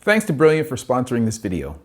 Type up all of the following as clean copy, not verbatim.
Thanks to Brilliant for sponsoring this video.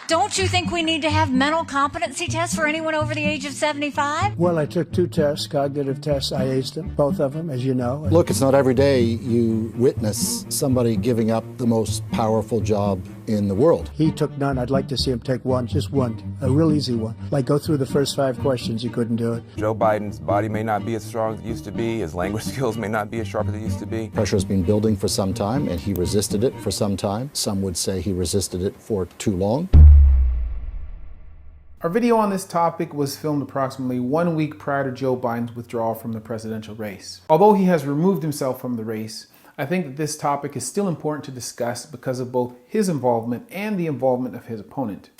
Don't you think we need to have mental competency tests for anyone over the age of 75? Well, I took 2 tests, cognitive tests. I aced them, both of them, as you know. Look, it's not every day you witness somebody giving up the most powerful job in the world. He took none. I'd like to see him take one, just one, a real easy one. Like go through the first 5 questions. He couldn't do it. Joe Biden's body may not be as strong as it used to be. His language skills may not be as sharp as it used to be. Pressure has been building for some time, and he resisted it for some time. Some would say he resisted it for too long. Our video on this topic was filmed approximately 1 week prior to Joe Biden's withdrawal from the presidential race. Although he has removed himself from the race, I think that this topic is still important to discuss because of both his involvement and the involvement of his opponent.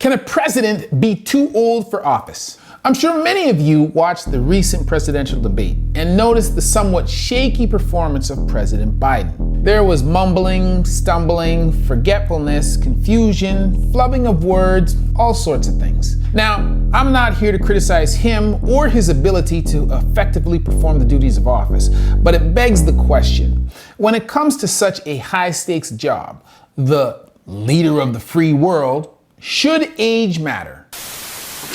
Can a president be too old for office? I'm sure many of you watched the recent presidential debate and noticed the somewhat shaky performance of President Biden. There was mumbling, stumbling, forgetfulness, confusion, flubbing of words, all sorts of things. Now, I'm not here to criticize him or his ability to effectively perform the duties of office, but it begs the question, when it comes to such a high-stakes job, the leader of the free world, should age matter?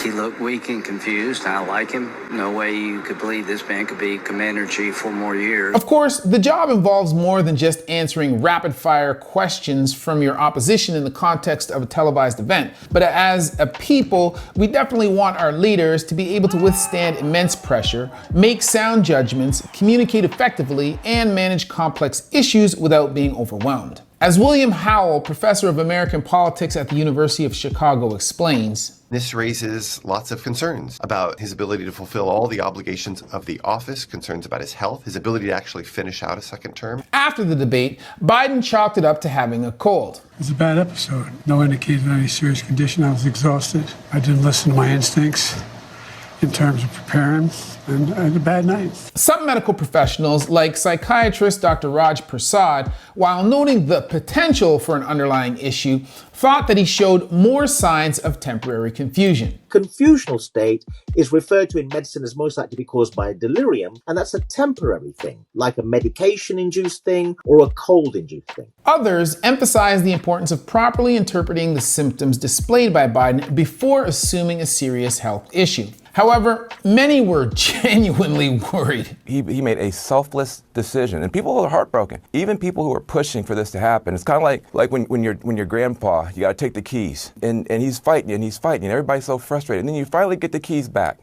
He looked weak and confused. I like him. No way you could believe this man could be commander-in-chief for more years. Of course, the job involves more than just answering rapid-fire questions from your opposition in the context of a televised event. But as a people, we definitely want our leaders to be able to withstand immense pressure, make sound judgments, communicate effectively, and manage complex issues without being overwhelmed. As William Howell, professor of American politics at the University of Chicago, explains, this raises lots of concerns about his ability to fulfill all the obligations of the office, concerns about his health, his ability to actually finish out a second term. After the debate, Biden chalked it up to having a cold. It was a bad episode. No indication of any serious condition. I was exhausted. I didn't listen to my instincts in terms of preparing, and I had a bad night. Some medical professionals, like psychiatrist Dr. Raj Prasad, while noting the potential for an underlying issue, thought that he showed more signs of temporary confusion. Confusional state is referred to in medicine as most likely to be caused by a delirium, and that's a temporary thing, like a medication-induced thing or a cold-induced thing. Others emphasize the importance of properly interpreting the symptoms displayed by Biden before assuming a serious health issue. However, many were genuinely worried. He made a selfless decision, and people are heartbroken. Even people who are pushing for this to happen. It's kind of like when your grandpa, you got to take the keys, and he's fighting, and everybody's so frustrated, and then you finally get the keys back.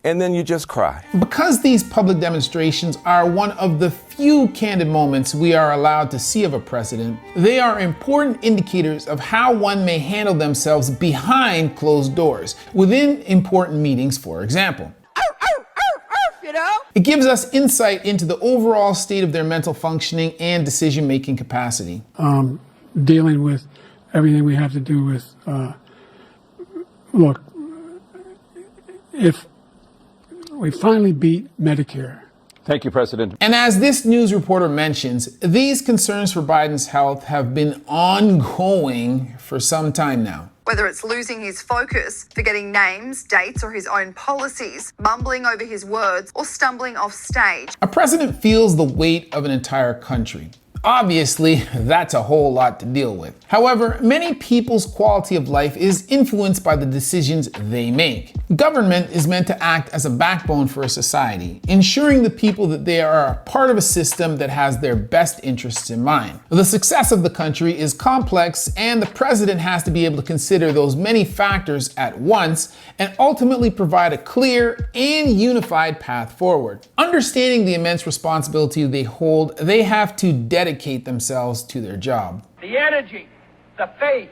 And then you just cry. Because these public demonstrations are one of the few candid moments we are allowed to see of a president, they are important indicators of how one may handle themselves behind closed doors, within important meetings, for example. It gives us insight into the overall state of their mental functioning and decision-making capacity. Dealing with everything we have to do with, look, if we finally beat Medicare. Thank you, President. And as this news reporter mentions, these concerns for Biden's health have been ongoing for some time now. Whether it's losing his focus, forgetting names, dates, or his own policies, mumbling over his words, or stumbling off stage. A president feels the weight of an entire country. Obviously, that's a whole lot to deal with. However, many people's quality of life is influenced by the decisions they make. Government is meant to act as a backbone for a society, ensuring the people that they are a part of a system that has their best interests in mind. The success of the country is complex, and the president has to be able to consider those many factors at once and ultimately provide a clear and unified path forward. Understanding the immense responsibility they hold, they have to dedicate themselves to their job. The energy, the faith,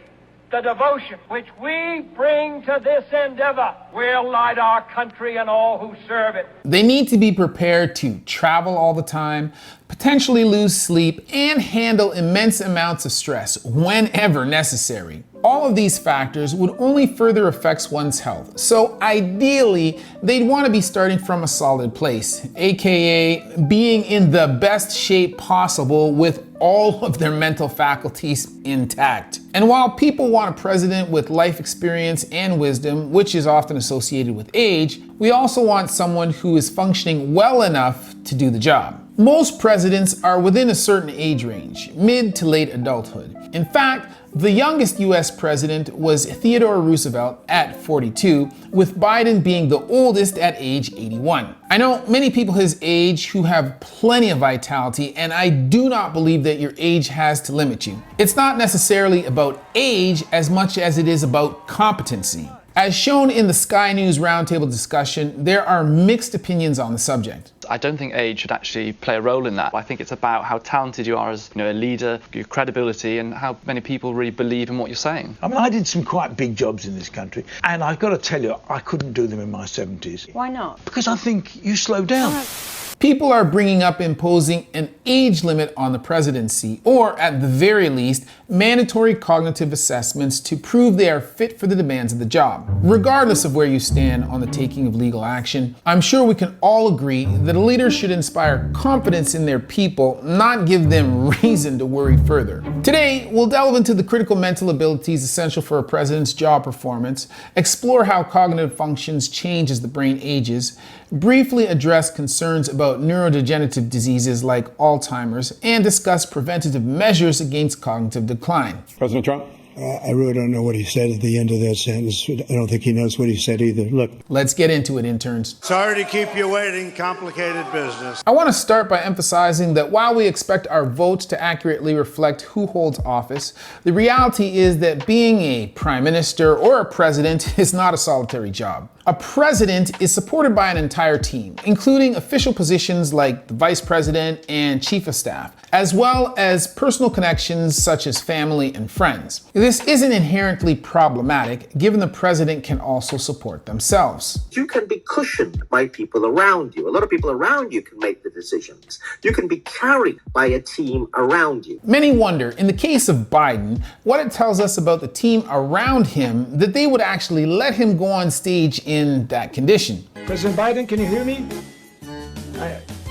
the devotion which we bring to this endeavor will light our country and all who serve it. They need to be prepared to travel all the time, potentially lose sleep, and handle immense amounts of stress whenever necessary. All of these factors would only further affect one's health. So ideally, they'd want to be starting from a solid place, aka being in the best shape possible with all of their mental faculties intact. And while people want a president with life experience and wisdom, which is often associated with age, we also want someone who is functioning well enough to do the job. Most presidents are within a certain age range, mid to late adulthood. In fact, the youngest US president was Theodore Roosevelt at 42, with Biden being the oldest at age 81. I know many people his age who have plenty of vitality, and I do not believe that your age has to limit you. It's not necessarily about age as much as it is about competency. As shown in the Sky News roundtable discussion, there are mixed opinions on the subject. I don't think age should actually play a role in that. I think it's about how talented you are as a leader, your credibility, and how many people really believe in what you're saying. I mean, I did some quite big jobs in this country, and I've got to tell you, I couldn't do them in my 70s. Why not? Because I think you slow down. People are bringing up imposing an age limit on the presidency, or at the very least, mandatory cognitive assessments to prove they are fit for the demands of the job. Regardless of where you stand on the taking of legal action, I'm sure we can all agree that a leader should inspire confidence in their people, not give them reason to worry further. Today, we'll delve into the critical mental abilities essential for a president's job performance, explore how cognitive functions change as the brain ages, briefly address concerns about neurodegenerative diseases like Alzheimer's, and discuss preventative measures against cognitive decline. President Trump? I really don't know what he said at the end of that sentence. I don't think he knows what he said either. Look. Let's get into it, interns. Sorry to keep you waiting. Complicated business. I want to start by emphasizing that while we expect our votes to accurately reflect who holds office, the reality is that being a prime minister or a president is not a solitary job. A president is supported by an entire team, including official positions like the vice president and chief of staff, as well as personal connections such as family and friends. This isn't inherently problematic, given the president can also support themselves. You can be cushioned by people around you. A lot of people around you can make the decisions. You can be carried by a team around you. Many wonder, in the case of Biden, what it tells us about the team around him that they would actually let him go on stage in that condition. President Biden, can you hear me?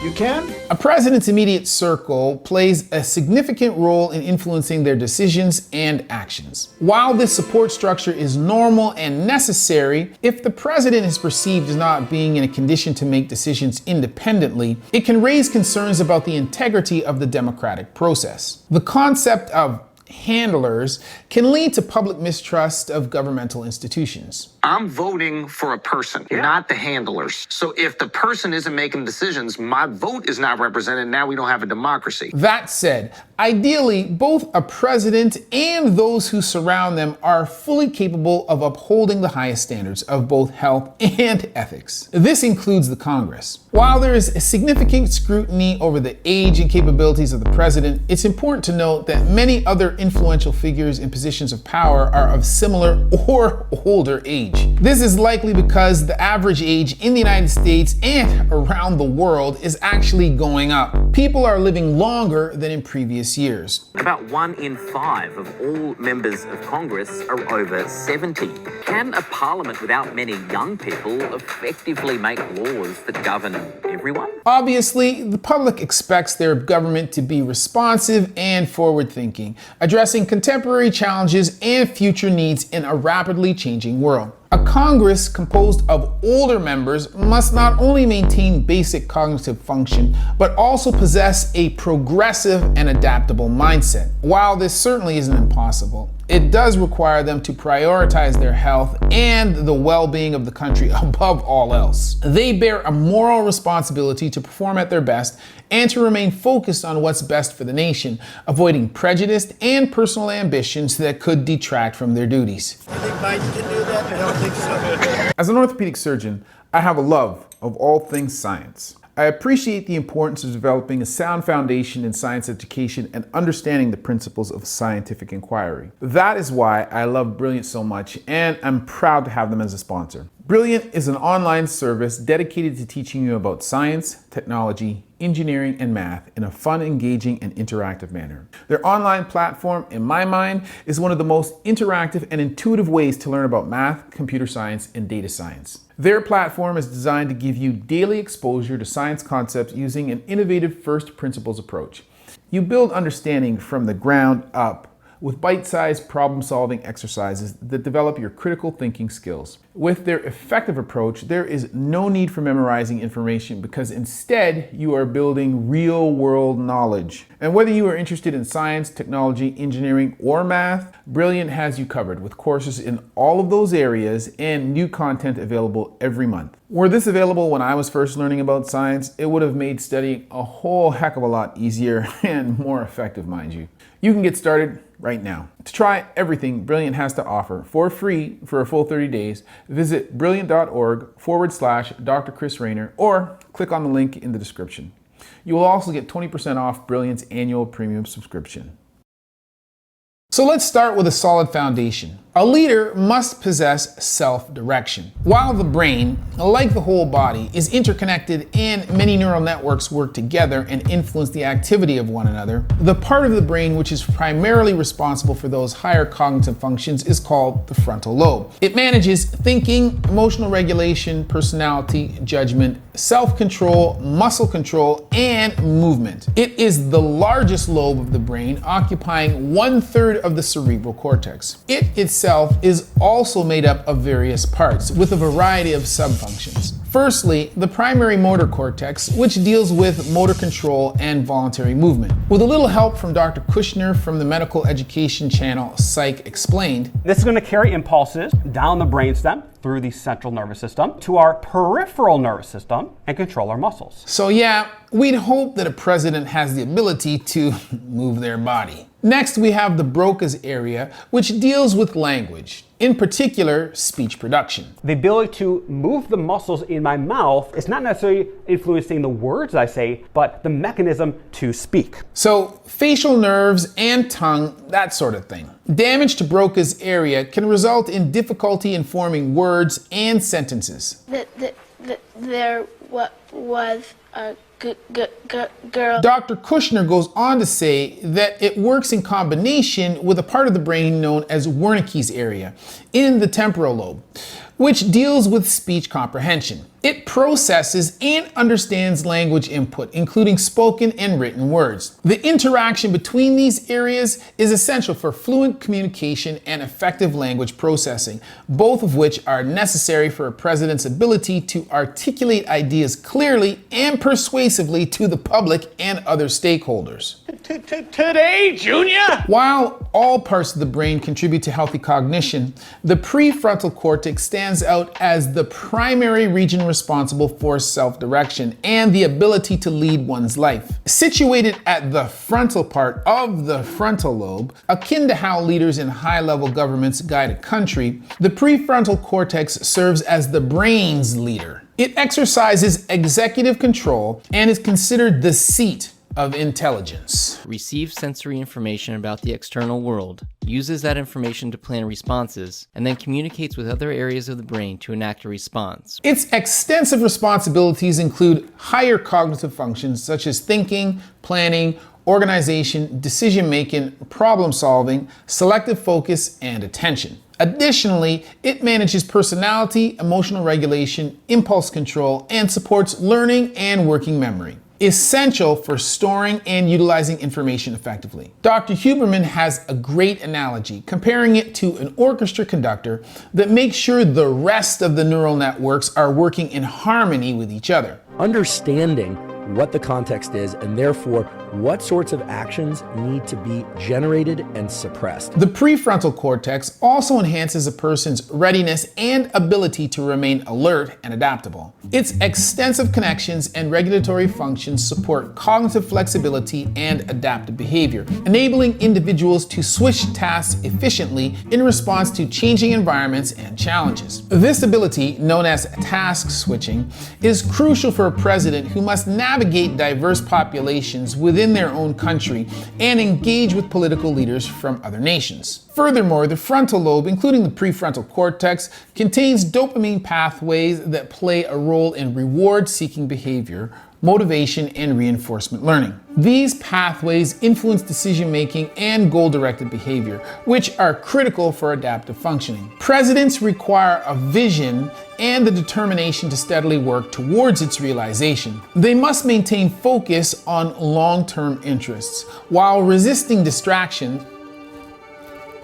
You can? A president's immediate circle plays a significant role in influencing their decisions and actions. While this support structure is normal and necessary, if the president is perceived as not being in a condition to make decisions independently, it can raise concerns about the integrity of the democratic process. The concept of handlers can lead to public mistrust of governmental institutions. I'm voting for a person, not the handlers. So if the person isn't making decisions, my vote is not represented. Now we don't have a democracy. That said, ideally, both a president and those who surround them are fully capable of upholding the highest standards of both health and ethics. This includes the Congress. While there is a significant scrutiny over the age and capabilities of the president, it's important to note that many other influential figures in positions of power are of similar or older age. This is likely because the average age in the United States and around the world is actually going up. People are living longer than in previous years. About 1 in 5 of all members of Congress are over 70. Can a parliament without many young people effectively make laws that govern everyone? Obviously, the public expects their government to be responsive and forward-thinking, addressing contemporary challenges and future needs in a rapidly changing world. A Congress composed of older members must not only maintain basic cognitive function, but also possess a progressive and adaptable mindset. While this certainly isn't impossible, it does require them to prioritize their health and the well-being of the country above all else. They bear a moral responsibility to perform at their best and to remain focused on what's best for the nation, avoiding prejudice and personal ambitions that could detract from their duties. I think Biden can do that. I don't think so. As an orthopedic surgeon, I have a love of all things science. I appreciate the importance of developing a sound foundation in science education and understanding the principles of scientific inquiry. That is why I love Brilliant so much, and I'm proud to have them as a sponsor. Brilliant is an online service dedicated to teaching you about science, technology, engineering, and math in a fun, engaging, and interactive manner. Their online platform, in my mind, is one of the most interactive and intuitive ways to learn about math, computer science, and data science. Their platform is designed to give you daily exposure to science concepts using an innovative first principles approach. You build understanding from the ground up with bite-sized problem-solving exercises that develop your critical thinking skills. With their effective approach, there is no need for memorizing information because instead you are building real-world knowledge. And whether you are interested in science, technology, engineering, or math, Brilliant has you covered with courses in all of those areas and new content available every month. Were this available when I was first learning about science, it would have made studying a whole heck of a lot easier and more effective, mind you. You can get started right now. To try everything Brilliant has to offer for free for a full 30 days, visit brilliant.org/Dr. Chris Raynor or click on the link in the description. You will also get 20% off Brilliant's annual premium subscription. So let's start with a solid foundation. A leader must possess self-direction. While the brain, like the whole body, is interconnected and many neural networks work together and influence the activity of one another, the part of the brain which is primarily responsible for those higher cognitive functions is called the frontal lobe. It manages thinking, emotional regulation, personality, judgment, self-control, muscle control, and movement. It is the largest lobe of the brain, occupying 1/3 of the cerebral cortex. It itself is also made up of various parts with a variety of subfunctions. Firstly, the primary motor cortex, which deals with motor control and voluntary movement. With a little help from Dr. Kushner from the medical education channel Psych Explained, this is going to carry impulses down the brainstem through the central nervous system to our peripheral nervous system and control our muscles. So yeah, we'd hope that a president has the ability to move their body. Next, we have the Broca's area, which deals with language, in particular, speech production. The ability to move the muscles in my mouth is not necessarily influencing the words I say, but the mechanism to speak. So, facial nerves and tongue, that sort of thing. Damage to Broca's area can result in difficulty in forming words and sentences. There was a girl. Dr. Kushner goes on to say that it works in combination with a part of the brain known as Wernicke's area in the temporal lobe, which deals with speech comprehension. It processes and understands language input, including spoken and written words. The interaction between these areas is essential for fluent communication and effective language processing, both of which are necessary for a president's ability to articulate ideas clearly and persuasively to the public and other stakeholders. Today, Junior! While all parts of the brain contribute to healthy cognition, the prefrontal cortex stands out as the primary region responsible for self-direction and the ability to lead one's life. Situated at the frontal part of the frontal lobe, akin to how leaders in high-level governments guide a country, the prefrontal cortex serves as the brain's leader. It exercises executive control and is considered the seat of intelligence. Receives sensory information about the external world, uses that information to plan responses, and then communicates with other areas of the brain to enact a response. Its extensive responsibilities include higher cognitive functions such as thinking, planning, organization, decision-making, problem-solving, selective focus, and attention. Additionally, it manages personality, emotional regulation, impulse control, and supports learning and working memory, essential for storing and utilizing information effectively. Dr. Huberman has a great analogy, comparing it to an orchestra conductor that makes sure the rest of the neural networks are working in harmony with each other. Understanding what the context is and therefore what sorts of actions need to be generated and suppressed. The prefrontal cortex also enhances a person's readiness and ability to remain alert and adaptable. Its extensive connections and regulatory functions support cognitive flexibility and adaptive behavior, enabling individuals to switch tasks efficiently in response to changing environments and challenges. This ability, known as task switching, is crucial for a president who must navigate diverse populations within their own country and engage with political leaders from other nations. Furthermore, the frontal lobe, including the prefrontal cortex, contains dopamine pathways that play a role in reward-seeking behavior, motivation, and reinforcement learning. These pathways influence decision-making and goal-directed behavior, which are critical for adaptive functioning. Presidents require a vision and the determination to steadily work towards its realization. They must maintain focus on long-term interests while resisting distraction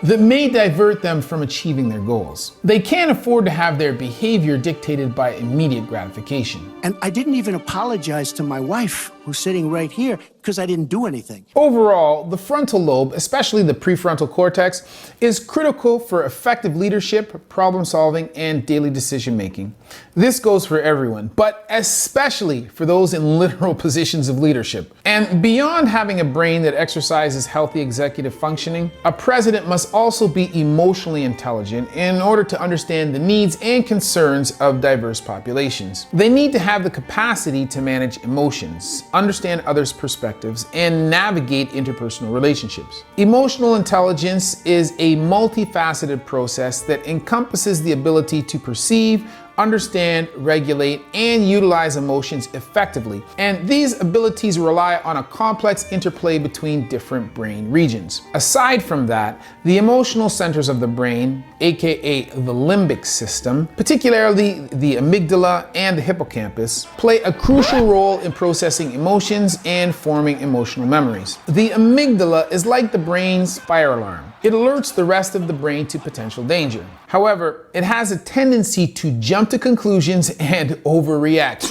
that may divert them from achieving their goals. They can't afford to have their behavior dictated by immediate gratification. And I didn't even apologize to my wife, who's sitting right here, because I didn't do anything. Overall, the frontal lobe, especially the prefrontal cortex, is critical for effective leadership, problem solving, and daily decision making. This goes for everyone, but especially for those in literal positions of leadership. And beyond having a brain that exercises healthy executive functioning, a president must also be emotionally intelligent in order to understand the needs and concerns of diverse populations. They need to have the capacity to manage emotions, understand others' perspectives, and navigate interpersonal relationships. Emotional intelligence is a multifaceted process that encompasses the ability to perceive, understand, regulate, and utilize emotions effectively. And these abilities rely on a complex interplay between different brain regions. Aside from that, the emotional centers of the brain, aka the limbic system, particularly the amygdala and the hippocampus, play a crucial role in processing emotions and forming emotional memories. The amygdala is like the brain's fire alarm. It alerts the rest of the brain to potential danger. However, it has a tendency to jump to conclusions and overreact.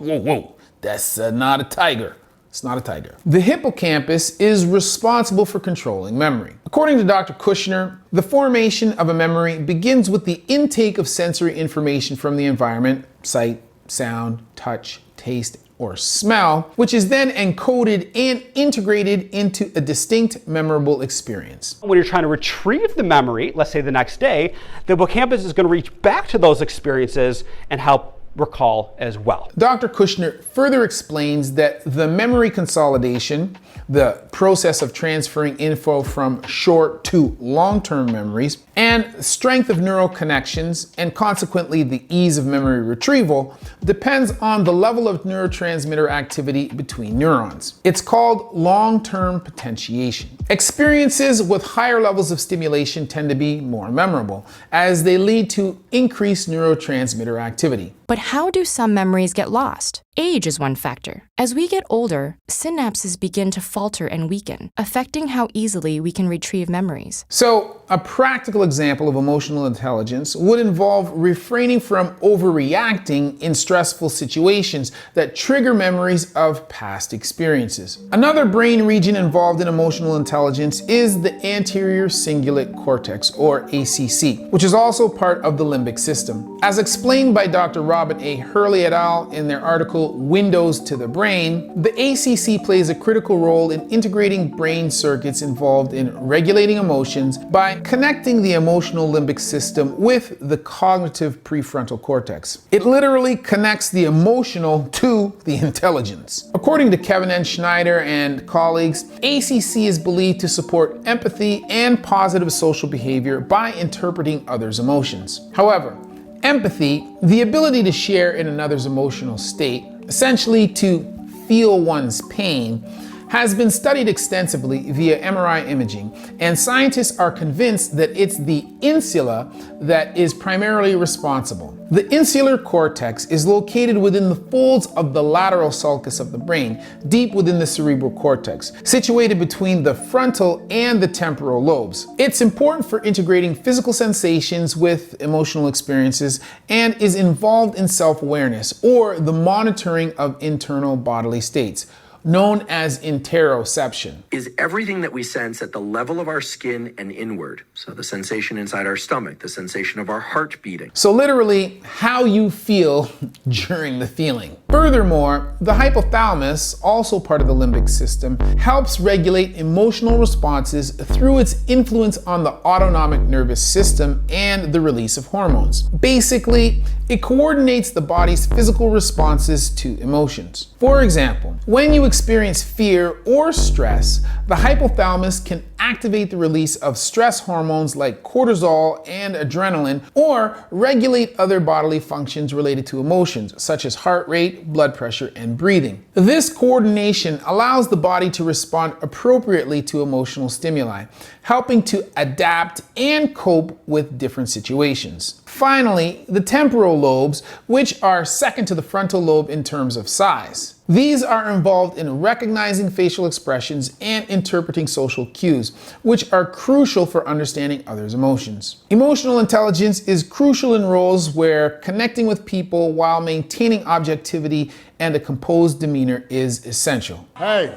Whoa, that's not a tiger. It's not a tiger. The hippocampus is responsible for controlling memory. According to Dr. Kushner, the formation of a memory begins with the intake of sensory information from the environment, sight, sound, touch, taste, or smell, which is then encoded and integrated into a distinct memorable experience. When you're trying to retrieve the memory, let's say the next day, the hippocampus is going to reach back to those experiences and help recall as well. Dr. Kushner further explains that the memory consolidation, the process of transferring info from short to long-term memories, and strength of neural connections, and consequently the ease of memory retrieval, depends on the level of neurotransmitter activity between neurons. It's called long-term potentiation. Experiences with higher levels of stimulation tend to be more memorable, as they lead to increased neurotransmitter activity. But how do some memories get lost? Age is one factor. As we get older, synapses begin to falter and weaken, affecting how easily we can retrieve memories. So, a practical example of emotional intelligence would involve refraining from overreacting in stressful situations that trigger memories of past experiences. Another brain region involved in emotional intelligence is the anterior cingulate cortex, or ACC, which is also part of the limbic system. As explained by Dr. Robin A. Hurley et al. In their article Windows to the Brain, the ACC plays a critical role in integrating brain circuits involved in regulating emotions by connecting the emotional limbic system with the cognitive prefrontal cortex. It literally connects the emotional to the intelligence. According to Kevin N. Schneider and colleagues, ACC is believed to support empathy and positive social behavior by interpreting others' emotions. However, empathy, the ability to share in another's emotional state, essentially to feel one's pain, has been studied extensively via MRI imaging, and scientists are convinced that it's the insula that is primarily responsible. The insular cortex is located within the folds of the lateral sulcus of the brain, deep within the cerebral cortex, situated between the frontal and the temporal lobes. It's important for integrating physical sensations with emotional experiences and is involved in self-awareness, or the monitoring of internal bodily states, known as interoception. Is everything that we sense at the level of our skin and inward. So the sensation inside our stomach, the sensation of our heart beating. So literally, how you feel during the feeling. Furthermore, the hypothalamus, also part of the limbic system, helps regulate emotional responses through its influence on the autonomic nervous system and the release of hormones. Basically, it coordinates the body's physical responses to emotions. For example, when you experience fear or stress, the hypothalamus can activate the release of stress hormones like cortisol and adrenaline, or regulate other bodily functions related to emotions, such as heart rate, blood pressure, and breathing. This coordination allows the body to respond appropriately to emotional stimuli, helping to adapt and cope with different situations. Finally, the temporal lobes, which are second to the frontal lobe in terms of size. These are involved in recognizing facial expressions and interpreting social cues, which are crucial for understanding others' emotions. Emotional intelligence is crucial in roles where connecting with people while maintaining objectivity and a composed demeanor is essential. Hey,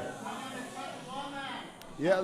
yeah,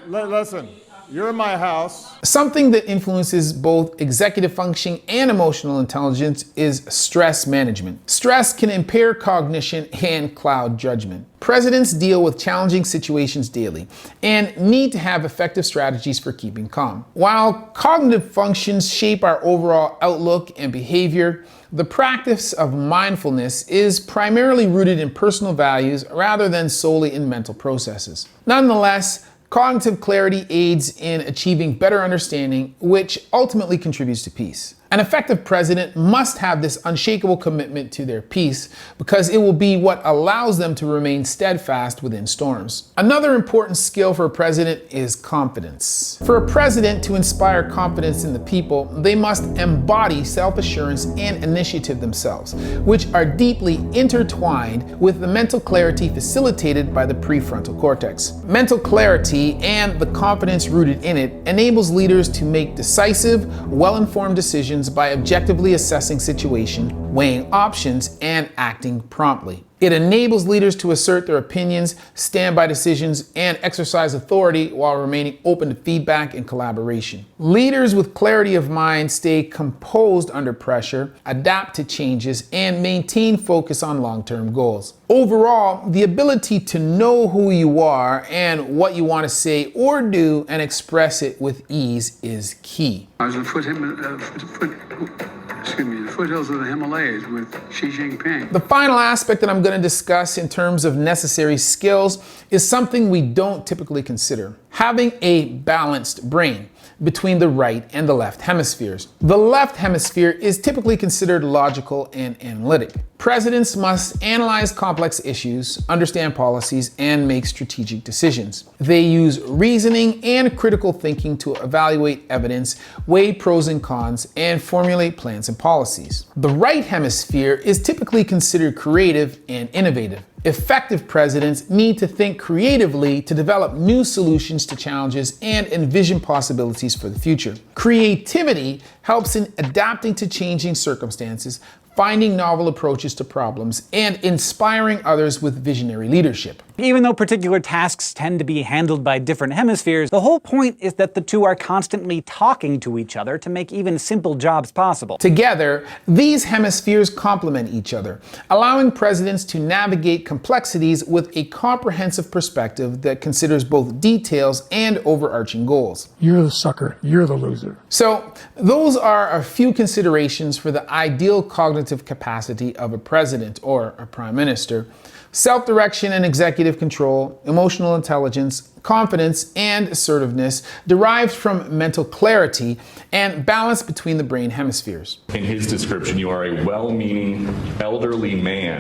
listen. You're in my house. Something that influences both executive functioning and emotional intelligence is stress management. Stress can impair cognition and cloud judgment. Presidents deal with challenging situations daily and need to have effective strategies for keeping calm. While cognitive functions shape our overall outlook and behavior, the practice of mindfulness is primarily rooted in personal values rather than solely in mental processes. Nonetheless, cognitive clarity aids in achieving better understanding, which ultimately contributes to peace. An effective president must have this unshakable commitment to their peace because it will be what allows them to remain steadfast within storms. Another important skill for a president is confidence. For a president to inspire confidence in the people, they must embody self-assurance and initiative themselves, which are deeply intertwined with the mental clarity facilitated by the prefrontal cortex. Mental clarity and the confidence rooted in it enables leaders to make decisive, well-informed decisions by objectively assessing situation, weighing options, and acting promptly. It enables leaders to assert their opinions, stand by decisions, and exercise authority while remaining open to feedback and collaboration. Leaders with clarity of mind stay composed under pressure, adapt to changes, and maintain focus on long-term goals. Overall, the ability to know who you are and what you want to say or do and express it with ease is key. I was in the foothills of the Himalayas with Xi Jinping. The final aspect that I'm going to discuss in terms of necessary skills is something we don't typically consider: having a balanced brain between the right and the left hemispheres. The left hemisphere is typically considered logical and analytic. Presidents must analyze complex issues, understand policies, and make strategic decisions. They use reasoning and critical thinking to evaluate evidence, weigh pros and cons, and formulate plans and policies. The right hemisphere is typically considered creative and innovative. Effective presidents need to think creatively to develop new solutions to challenges and envision possibilities for the future. Creativity helps in adapting to changing circumstances, finding novel approaches to problems, and inspiring others with visionary leadership. Even though particular tasks tend to be handled by different hemispheres, the whole point is that the two are constantly talking to each other to make even simple jobs possible. Together, these hemispheres complement each other, allowing presidents to navigate complexities with a comprehensive perspective that considers both details and overarching goals. You're the sucker. You're the loser. So, those are a few considerations for the ideal cognitive capacity of a president or a prime minister: self-direction and executive control, emotional intelligence, confidence, and assertiveness derived from mental clarity, and balance between the brain hemispheres. In his description, you are a well-meaning elderly man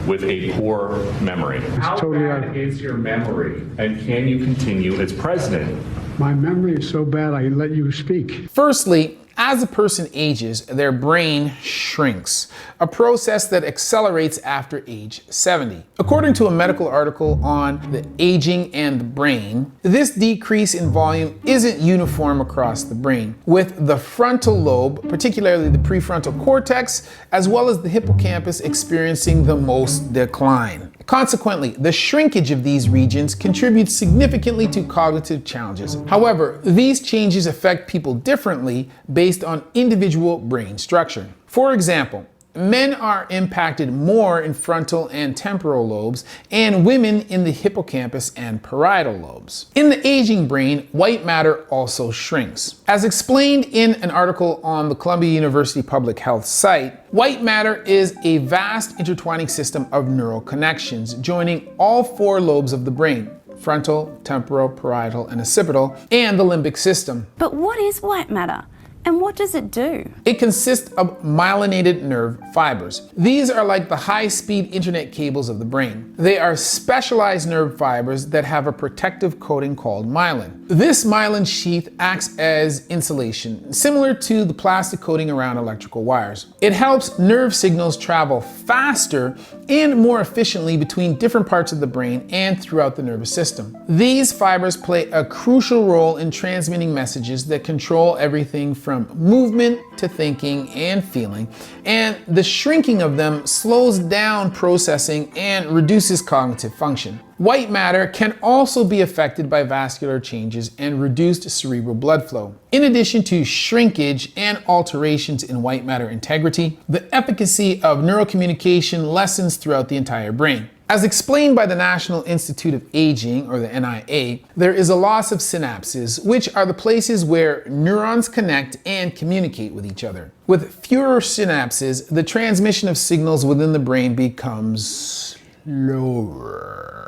with a poor memory. How bad is your memory, and can you continue as president? My memory is so bad I let you speak. Firstly, as a person ages, their brain shrinks, a process that accelerates after age 70. According to a medical article on the aging and the brain, this decrease in volume isn't uniform across the brain, with the frontal lobe, particularly the prefrontal cortex, as well as the hippocampus experiencing the most decline. Consequently, the shrinkage of these regions contributes significantly to cognitive challenges. However, these changes affect people differently based on individual brain structure. For example, men are impacted more in frontal and temporal lobes, and women in the hippocampus and parietal lobes. In the aging brain, white matter also shrinks. As explained in an article on the Columbia University Public Health site, white matter is a vast intertwining system of neural connections joining all four lobes of the brain: frontal, temporal, parietal, and occipital, and the limbic system. But what is white matter? And what does it do? It consists of myelinated nerve fibers. These are like the high-speed internet cables of the brain. They are specialized nerve fibers that have a protective coating called myelin. This myelin sheath acts as insulation, similar to the plastic coating around electrical wires. It helps nerve signals travel faster and more efficiently between different parts of the brain and throughout the nervous system. These fibers play a crucial role in transmitting messages that control everything from movement to thinking and feeling, and the shrinking of them slows down processing and reduces cognitive function. White matter can also be affected by vascular changes and reduced cerebral blood flow. In addition to shrinkage and alterations in white matter integrity, the efficacy of neurocommunication lessens throughout the entire brain. As explained by the National Institute of Aging, or the NIA, there is a loss of synapses, which are the places where neurons connect and communicate with each other. With fewer synapses, the transmission of signals within the brain becomes slower.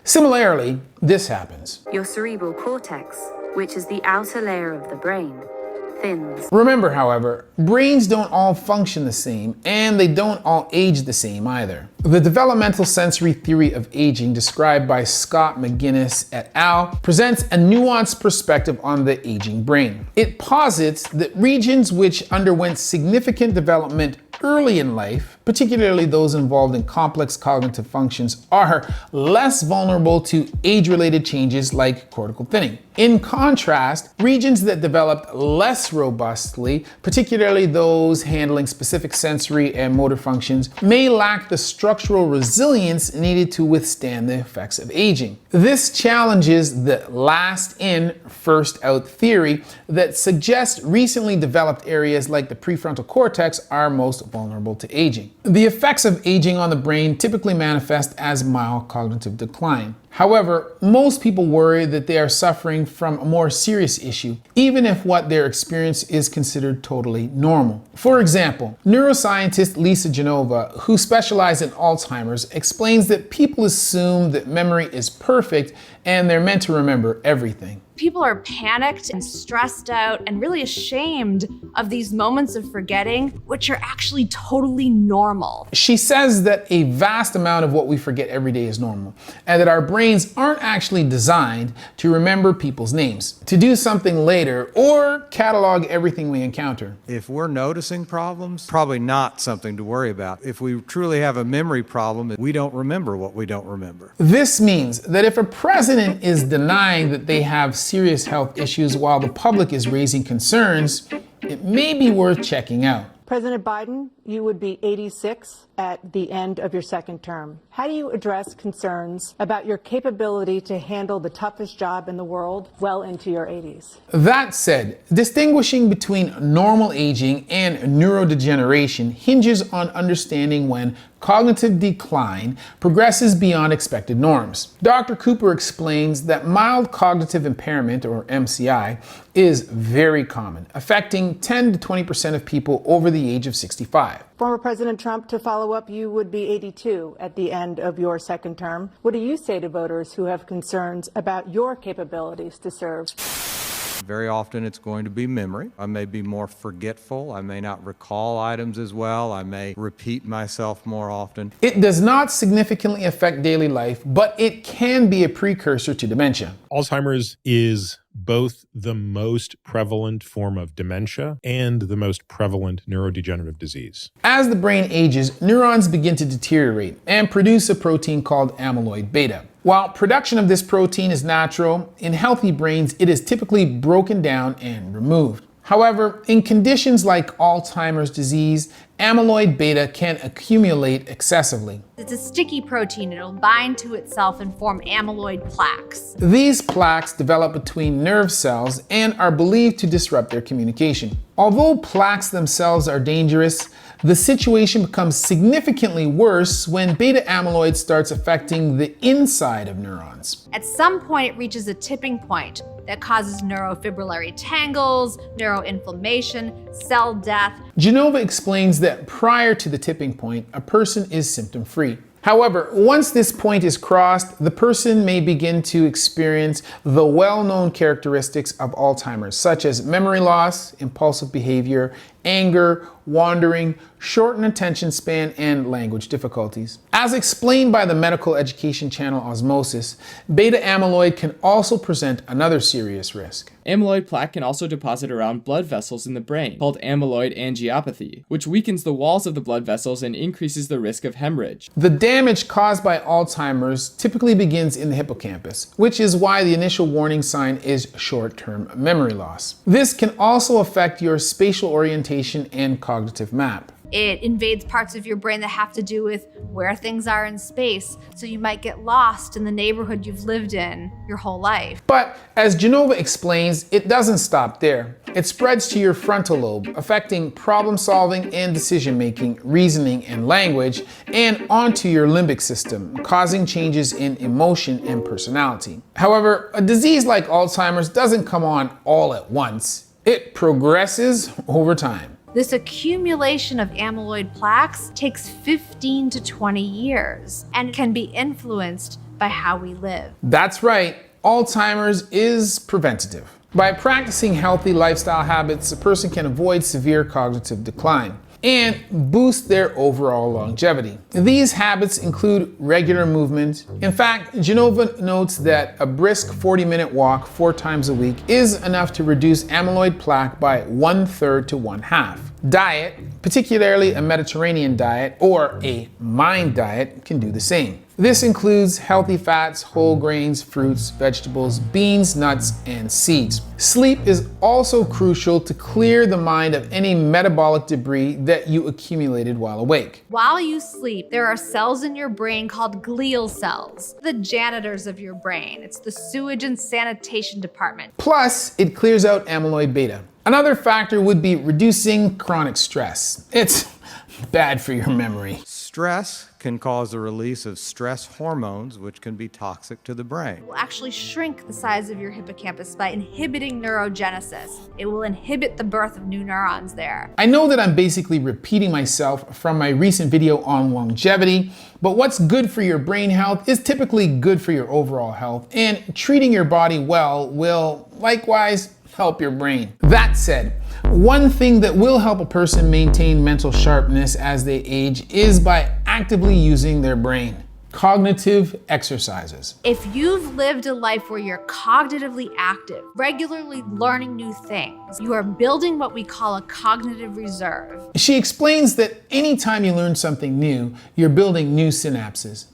Similarly, this happens. Your cerebral cortex, which is the outer layer of the brain, thins. Remember, however, brains don't all function the same, and they don't all age the same either. The developmental sensory theory of aging, described by Scott McGinnis et al., presents a nuanced perspective on the aging brain. It posits that regions which underwent significant development early in life, particularly those involved in complex cognitive functions, are less vulnerable to age-related changes like cortical thinning. In contrast, regions that developed less robustly, particularly those handling specific sensory and motor functions, may lack the structural resilience needed to withstand the effects of aging. This challenges the last in, first out theory that suggests recently developed areas like the prefrontal cortex are most vulnerable to aging. The effects of aging on the brain typically manifest as mild cognitive decline. However, most people worry that they are suffering from a more serious issue, even if what their experience is considered totally normal. For example, neuroscientist Lisa Genova, who specializes in Alzheimer's, explains that people assume that memory is perfect and they're meant to remember everything. People are panicked and stressed out and really ashamed of these moments of forgetting, which are actually totally normal. She says that a vast amount of what we forget every day is normal, and that our brains aren't actually designed to remember people's names, to do something later, or catalog everything we encounter. If we're noticing problems, probably not something to worry about. If we truly have a memory problem, we don't remember what we don't remember. This means that if a president is denying that they have serious health issues while the public is raising concerns, it may be worth checking out. President Biden, you would be 86 at the end of your second term. How do you address concerns about your capability to handle the toughest job in the world well into your 80s? That said, distinguishing between normal aging and neurodegeneration hinges on understanding when cognitive decline progresses beyond expected norms. Dr. Cooper explains that mild cognitive impairment, or MCI, is very common, affecting 10 to 20% of people over the age of 65. Former President Trump, to follow up, you would be 82 at the end of your second term. What do you say to voters who have concerns about your capabilities to serve? Very often it's going to be memory. I may be more forgetful. I may not recall items as well. I may repeat myself more often. It does not significantly affect daily life, but it can be a precursor to dementia. Alzheimer's is both the most prevalent form of dementia and the most prevalent neurodegenerative disease. As the brain ages, neurons begin to deteriorate and produce a protein called amyloid beta. While production of this protein is natural, in healthy brains it is typically broken down and removed. However, in conditions like Alzheimer's disease, amyloid beta can accumulate excessively. It's a sticky protein. It'll bind to itself and form amyloid plaques. These plaques develop between nerve cells and are believed to disrupt their communication. Although plaques themselves are dangerous, the situation becomes significantly worse when beta amyloid starts affecting the inside of neurons. At some point, it reaches a tipping point that causes neurofibrillary tangles, neuroinflammation, cell death. Genova explains that prior to the tipping point, a person is symptom-free. However, once this point is crossed, the person may begin to experience the well-known characteristics of Alzheimer's, such as memory loss, impulsive behavior, anger, wandering, shortened attention span, and language difficulties. As explained by the medical education channel Osmosis, beta amyloid can also present another serious risk. Amyloid plaque can also deposit around blood vessels in the brain, called amyloid angiopathy, which weakens the walls of the blood vessels and increases the risk of hemorrhage. The damage caused by Alzheimer's typically begins in the hippocampus, which is why the initial warning sign is short-term memory loss. This can also affect your spatial orientation and cognitive map. It invades parts of your brain that have to do with where things are in space, so you might get lost in the neighborhood you've lived in your whole life. But as Genova explains, it doesn't stop there. It spreads to your frontal lobe, affecting problem solving and decision making, reasoning and language, and onto your limbic system, causing changes in emotion and personality. However, a disease like Alzheimer's doesn't come on all at once. It progresses over time. This accumulation of amyloid plaques takes 15 to 20 years and can be influenced by how we live. That's right, Alzheimer's is preventative. By practicing healthy lifestyle habits, a person can avoid severe cognitive decline and boost their overall longevity. These habits include regular movement. In fact, Genova notes that a brisk 40-minute walk 4 times a week is enough to reduce amyloid plaque by 1/3 to 1/2. Diet, particularly a Mediterranean diet or a MIND diet, can do the same. This includes healthy fats, whole grains, fruits, vegetables, beans, nuts, and seeds. Sleep is also crucial to clear the mind of any metabolic debris that you accumulated while awake. While you sleep, there are cells in your brain called glial cells, the janitors of your brain. It's the sewage and sanitation department. Plus, it clears out amyloid beta. Another factor would be reducing chronic stress. It's bad for your memory. Stress can cause the release of stress hormones, which can be toxic to the brain. It will actually shrink the size of your hippocampus by inhibiting neurogenesis. It will inhibit the birth of new neurons there. I know that I'm basically repeating myself from my recent video on longevity, but what's good for your brain health is typically good for your overall health, and treating your body well will likewise help your brain. That said, one thing that will help a person maintain mental sharpness as they age is by actively using their brain. Cognitive exercises. If you've lived a life where you're cognitively active, regularly learning new things, you are building what we call a cognitive reserve. She explains that anytime you learn something new, you're building new synapses.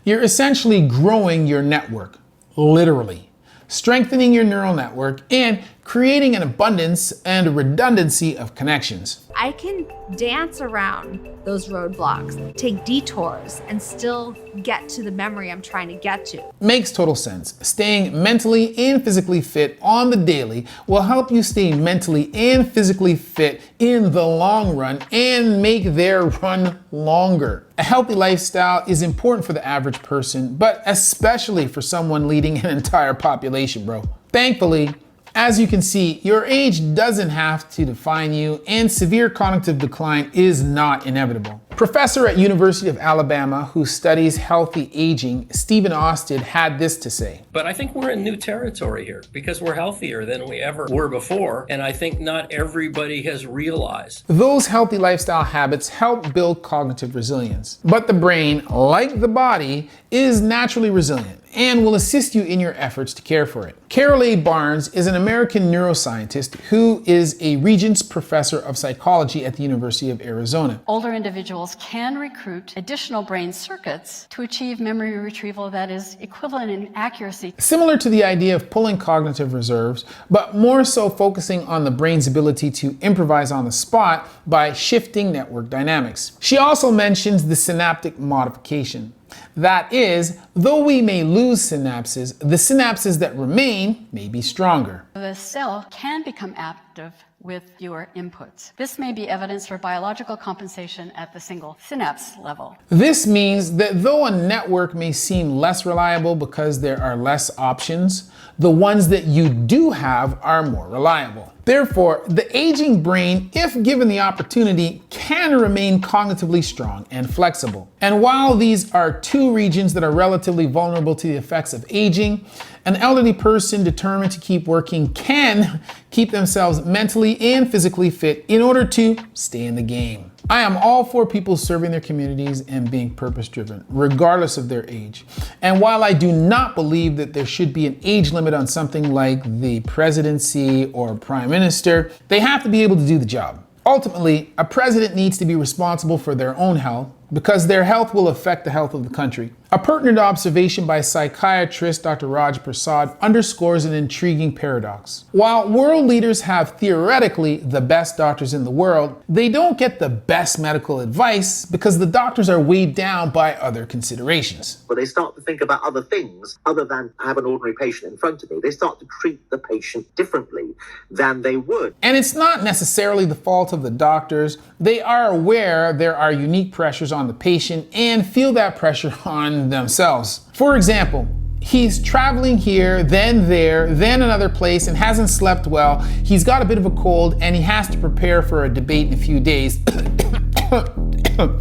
You're essentially growing your network, literally, strengthening your neural network and creating an abundance and a redundancy of connections. I can dance around those roadblocks, take detours, and still get to the memory I'm trying to get to. Makes total sense. Staying mentally and physically fit on the daily will help you stay mentally and physically fit in the long run and make their run longer. A healthy lifestyle is important for the average person, but especially for someone leading an entire population, bro. Thankfully, as you can see, your age doesn't have to define you, and severe cognitive decline is not inevitable. Professor at University of Alabama who studies healthy aging, Stephen Austin, had this to say. But I think we're in new territory here because we're healthier than we ever were before, and I think not everybody has realized. Those healthy lifestyle habits help build cognitive resilience. But the brain, like the body, is naturally resilient and will assist you in your efforts to care for it. Carol A. Barnes is an American neuroscientist who is a Regents Professor of Psychology at the University of Arizona. Older individuals can recruit additional brain circuits to achieve memory retrieval that is equivalent in accuracy. Similar to the idea of pulling cognitive reserves, but more so focusing on the brain's ability to improvise on the spot by shifting network dynamics. She also mentions the synaptic modification. That is, though we may lose synapses, the synapses that remain may be stronger. The cell can become active with fewer inputs. This may be evidence for biological compensation at the single synapse level. This means that though a network may seem less reliable because there are less options, the ones that you do have are more reliable. Therefore, the aging brain, if given the opportunity, can remain cognitively strong and flexible. And while these are two regions that are relatively vulnerable to the effects of aging, an elderly person determined to keep working can keep themselves mentally and physically fit in order to stay in the game. I am all for people serving their communities and being purpose-driven, regardless of their age. And while I do not believe that there should be an age limit on something like the presidency or prime minister, they have to be able to do the job. Ultimately, a president needs to be responsible for their own health because their health will affect the health of the country. A pertinent observation by psychiatrist Dr. Raj Prasad underscores an intriguing paradox. While world leaders have theoretically the best doctors in the world, they don't get the best medical advice because the doctors are weighed down by other considerations. But they start to think about other things other than have an ordinary patient in front of me. They start to treat the patient differently than they would. And it's not necessarily the fault of the doctors. They are aware there are unique pressures on the patient and feel that pressure on themselves. For example, he's traveling here, then there, then another place and hasn't slept well. He's got a bit of a cold and he has to prepare for a debate in a few days.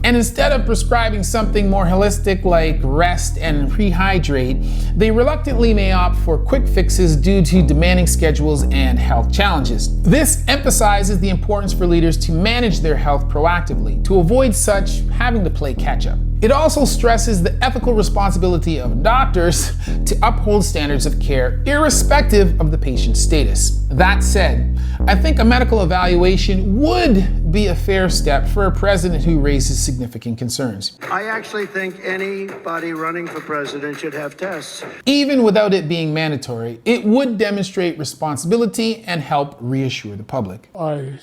And instead of prescribing something more holistic like rest and rehydrate, they reluctantly may opt for quick fixes due to demanding schedules and health challenges. This emphasizes the importance for leaders to manage their health proactively, to avoid such having to play catch up. It also stresses the ethical responsibility of doctors to uphold standards of care irrespective of the patient's status. That said, I think a medical evaluation would be a fair step for a president who raises significant concerns. I actually think anybody running for president should have tests. Even without it being mandatory, it would demonstrate responsibility and help reassure the public. I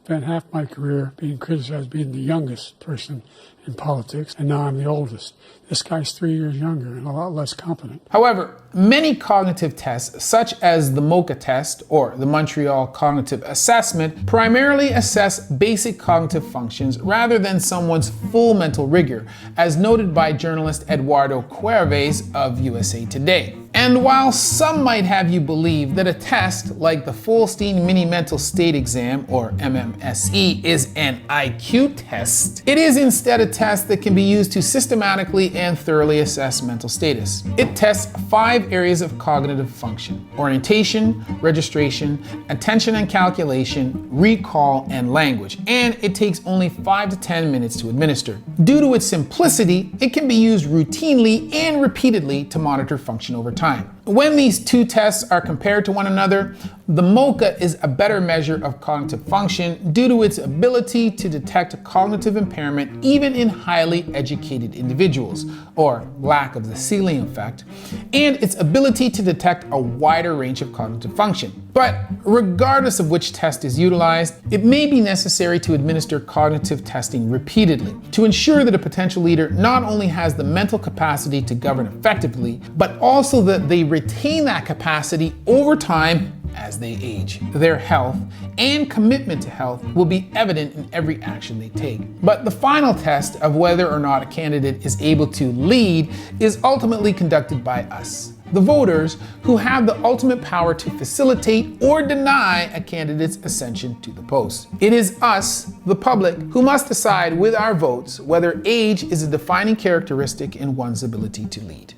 spent half my career being criticized being the youngest person in politics, and now I'm the oldest. This guy's 3 years younger and a lot less competent. However, many cognitive tests, such as the MoCA test or the Montreal Cognitive Assessment, primarily assess basic cognitive functions rather than someone's full mental rigor, as noted by journalist Eduardo Cuerves of USA Today. And while some might have you believe that a test like the Folstein Mini Mental State Exam, or MMSE, is an IQ test, it is instead a test that can be used to systematically and thoroughly assess mental status. It tests 5 areas of cognitive function: orientation, registration, attention and calculation, recall, and language, and it takes only 5 to 10 minutes to administer. Due to its simplicity, it can be used routinely and repeatedly to monitor function over time. When these two tests are compared to one another, the MoCA is a better measure of cognitive function due to its ability to detect cognitive impairment even in highly educated individuals, or lack of the ceiling effect, and its ability to detect a wider range of cognitive function. But regardless of which test is utilized, it may be necessary to administer cognitive testing repeatedly to ensure that a potential leader not only has the mental capacity to govern effectively, but also that they retain that capacity over time as they age. Their health and commitment to health will be evident in every action they take. But the final test of whether or not a candidate is able to lead is ultimately conducted by us, the voters, who have the ultimate power to facilitate or deny a candidate's ascension to the post. It is us, the public, who must decide with our votes whether age is a defining characteristic in one's ability to lead.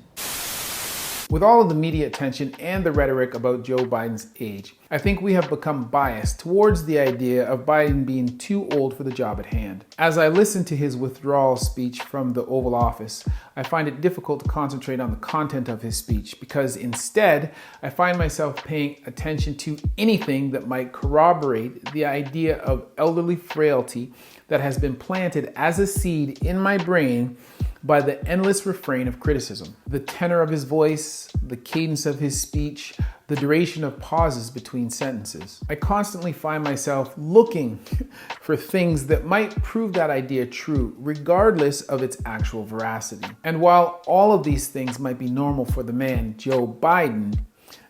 With all of the media attention and the rhetoric about Joe Biden's age, I think we have become biased towards the idea of Biden being too old for the job at hand. As I listen to his withdrawal speech from the Oval Office, I find it difficult to concentrate on the content of his speech because instead, I find myself paying attention to anything that might corroborate the idea of elderly frailty that has been planted as a seed in my brain by the endless refrain of criticism. The tenor of his voice, the cadence of his speech, the duration of pauses between sentences. I constantly find myself looking for things that might prove that idea true, regardless of its actual veracity. And while all of these things might be normal for the man, Joe Biden,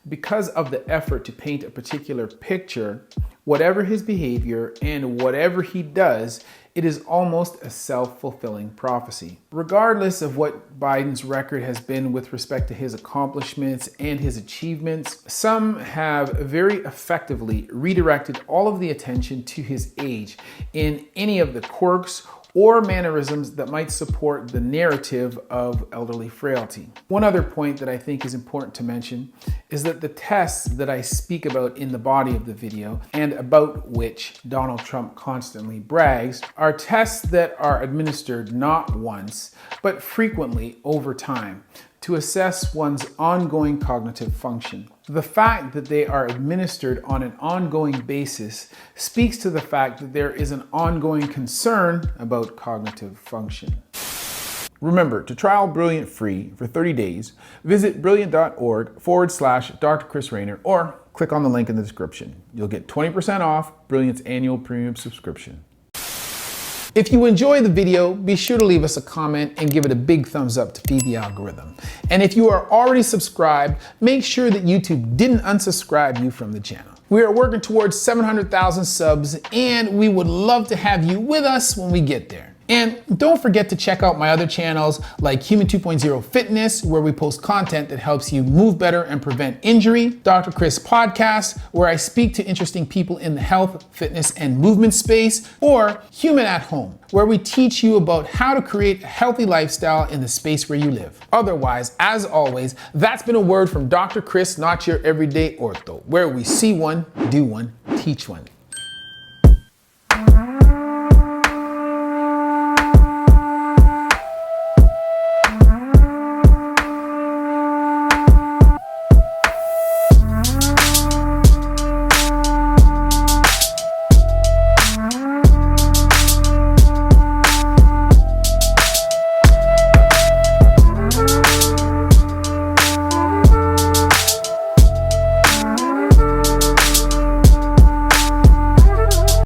because of the effort to paint a particular picture, whatever his behavior and whatever he does, it is almost a self-fulfilling prophecy. Regardless of what Biden's record has been with respect to his accomplishments and his achievements, some have very effectively redirected all of the attention to his age in any of the quirks or mannerisms that might support the narrative of elderly frailty. One other point that I think is important to mention is that the tests that I speak about in the body of the video, and about which Donald Trump constantly brags, are tests that are administered not once, but frequently over time to assess one's ongoing cognitive function. The fact that they are administered on an ongoing basis speaks to the fact that there is an ongoing concern about cognitive function. Remember, to trial Brilliant free for 30 days, visit brilliant.org/Dr. Chris Raynor or click on the link in the description. You'll get 20% off Brilliant's annual premium subscription. If you enjoy the video, be sure to leave us a comment and give it a big thumbs up to feed the algorithm. And if you are already subscribed, make sure that YouTube didn't unsubscribe you from the channel. We are working towards 700,000 subs, and we would love to have you with us when we get there. And don't forget to check out my other channels like Human 2.0 Fitness, where we post content that helps you move better and prevent injury, Dr. Chris Podcast, where I speak to interesting people in the health, fitness, and movement space, or Human at Home, where we teach you about how to create a healthy lifestyle in the space where you live. Otherwise, as always, that's been a word from Dr. Chris, not your everyday ortho, where we see one, do one, teach one.